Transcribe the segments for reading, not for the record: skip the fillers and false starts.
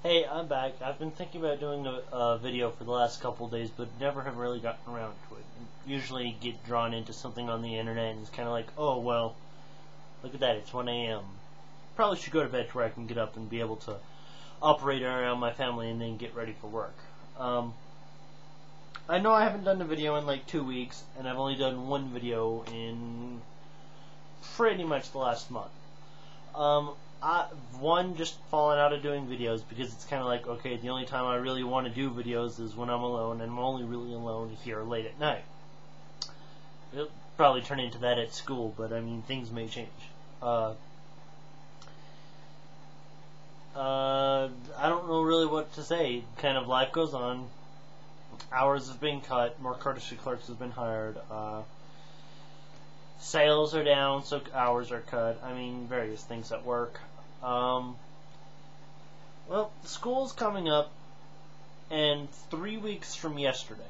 Hey, I'm back. I've been thinking about doing a video for the last couple of days, but never have really gotten around to it. Usually get drawn into something on the internet and it's kind of like, oh, well, look at that, it's 1 a.m. Probably should go to bed to where I can get up and be able to operate around my family and then get ready for work. I know I haven't done a video in like 2 weeks, and I've only done one video in pretty much the last month. One, just falling out of doing videos because it's kind of like, okay, the only time I really want to do videos is when I'm alone, and I'm only really alone here late at night. It'll probably turn into that at school, but I mean, things may change. I don't know really what to say. Kind of life goes on. Hours have been cut. More courtesy clerks have been hired. Sales are down, so hours are cut. I mean, various things at work. Well, school's coming up, and 3 weeks from yesterday,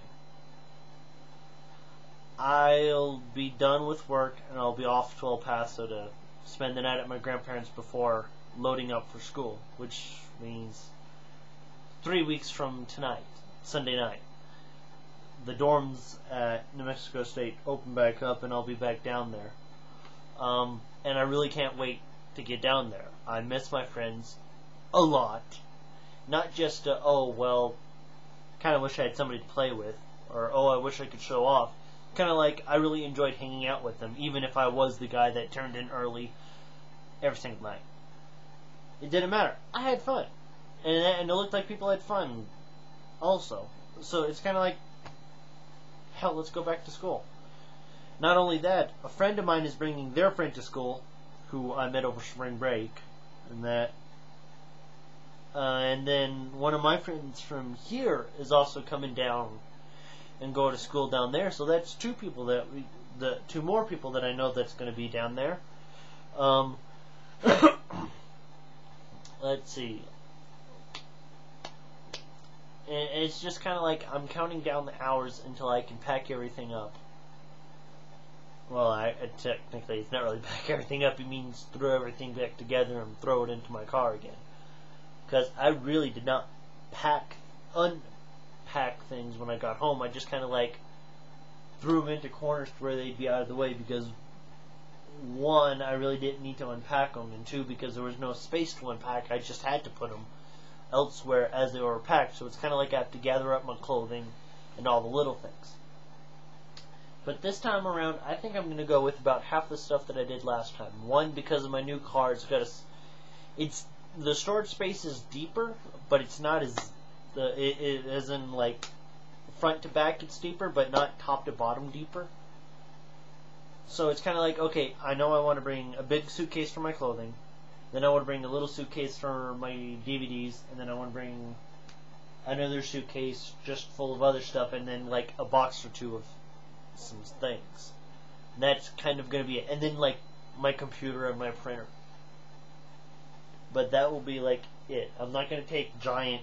I'll be done with work, and I'll be off to El Paso to spend the night at my grandparents' before loading up for school, which means 3 weeks from tonight, Sunday night. The dorms at New Mexico State open back up, and I'll be back down there. And I really can't wait to get down there. I miss my friends a lot. Not just, oh, well, kind of wish I had somebody to play with, or, oh, I wish I could show off. Kind of like, I really enjoyed hanging out with them, even if I was the guy that turned in early every single night. It didn't matter. I had fun. And it looked like people had fun also. So it's kind of like, hell, let's go back to school. Not only that, a friend of mine is bringing their friend to school, who I met over spring break, and then one of my friends from here is also coming down and going to school down there. So that's two more people that I know that's going to be down there. Let's see. And it's just kind of like I'm counting down the hours until I can pack everything up. Well, technically, it's not really pack everything up. It means throw everything back together and throw it into my car again. Because I really did not unpack things when I got home. I just kind of like threw them into corners to where they'd be out of the way because, one, I really didn't need to unpack them, and two, because there was no space to unpack, I just had to put them elsewhere as they were packed. So it's kind of like I have to gather up my clothing and all the little things. But this time around, I think I'm going to go with about half the stuff that I did last time. One, because of my new car, the storage space is deeper, but it's not as as in like front to back it's deeper, but not top to bottom deeper. So it's kind of like, okay, I know I want to bring a big suitcase for my clothing, then I want to bring a little suitcase for my DVDs, and then I want to bring another suitcase just full of other stuff, and then like a box or two of some things. And that's kind of going to be it. And then like my computer and my printer. But that will be like it. I'm not going to take giant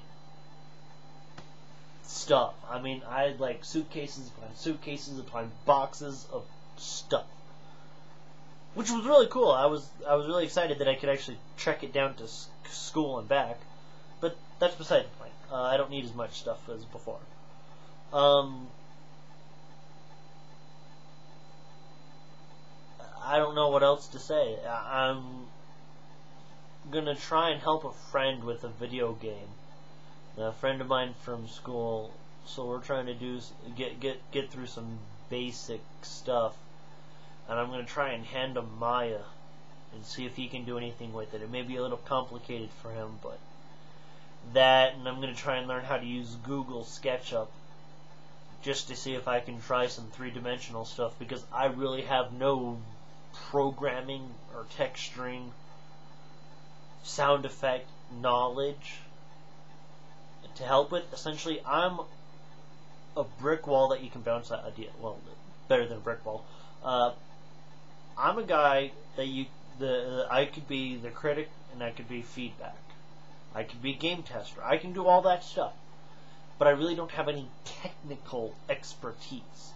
stuff. I mean, I had like suitcases upon boxes of stuff, which was really cool. I was really excited that I could actually trek it down to school and back. But that's beside the point. I don't need as much stuff as before. I don't know what else to say. I'm gonna try and help a friend with a video game. A friend of mine from school, so we're trying to get through some basic stuff, and I'm gonna try and hand him Maya and see if he can do anything with it. It may be a little complicated for him, but that, and I'm gonna try and learn how to use Google SketchUp just to see if I can try some three-dimensional stuff, because I really have no programming or texturing, sound effect knowledge to help with. Essentially, I'm a brick wall that you can bounce that idea. Well, better than a brick wall. I'm a guy that I could be the critic and I could be feedback. I could be game tester. I can do all that stuff, but I really don't have any technical expertise.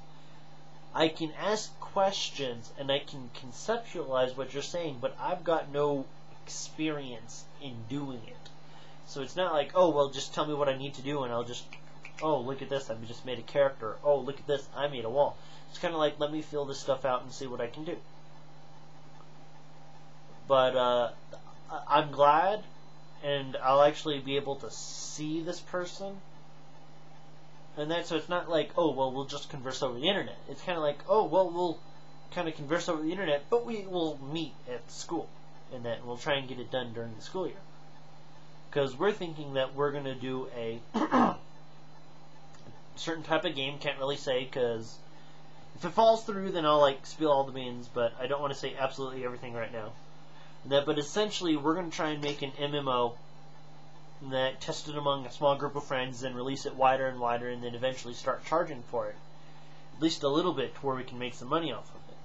I can ask questions and I can conceptualize what you're saying, but I've got no experience in doing it. So it's not like, oh, well, just tell me what I need to do and I'll just, oh, look at this, I just made a character. Oh, look at this, I made a wall. It's kind of like, let me feel this stuff out and see what I can do. But I'm glad, and I'll actually be able to see this person. And that, so it's not like, oh, well, we'll just converse over the internet. It's kind of like, oh, well, we'll kind of converse over the internet, but we will meet at school. And that we'll try and get it done during the school year. Because we're thinking that we're going to do a certain type of game. Can't really say, because if it falls through, then I'll, like, spill all the beans, but I don't want to say absolutely everything right now. But essentially, we're going to try and make an MMO that tested among a small group of friends, then release it wider and wider, and then eventually start charging for it. At least a little bit, to where we can make some money off of it.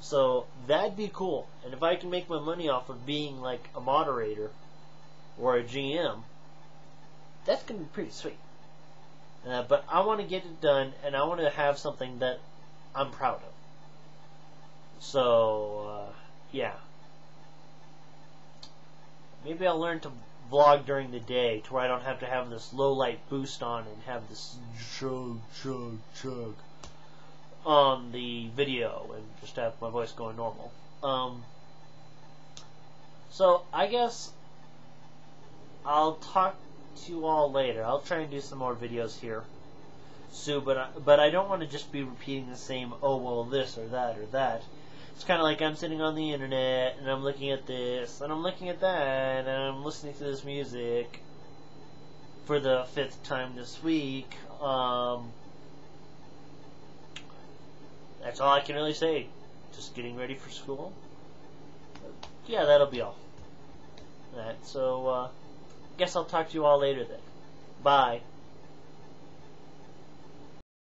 So, that'd be cool. And if I can make my money off of being like a moderator or a GM, that's going to be pretty sweet. But I want to get it done, and I want to have something that I'm proud of. So, yeah. Maybe I'll learn to vlog during the day to where I don't have to have this low light boost on and have this chug on the video and just have my voice going normal. So I guess I'll talk to you all later. I'll try and do some more videos here soon, but I don't want to just be repeating the same, oh, well, this or that or that. It's kind of like I'm sitting on the internet and I'm looking at this and I'm looking at that and I'm listening to this music for the 5th time this week. That's all I can really say. Just getting ready for school. Yeah, that'll be all. So, guess I'll talk to you all later then. Bye.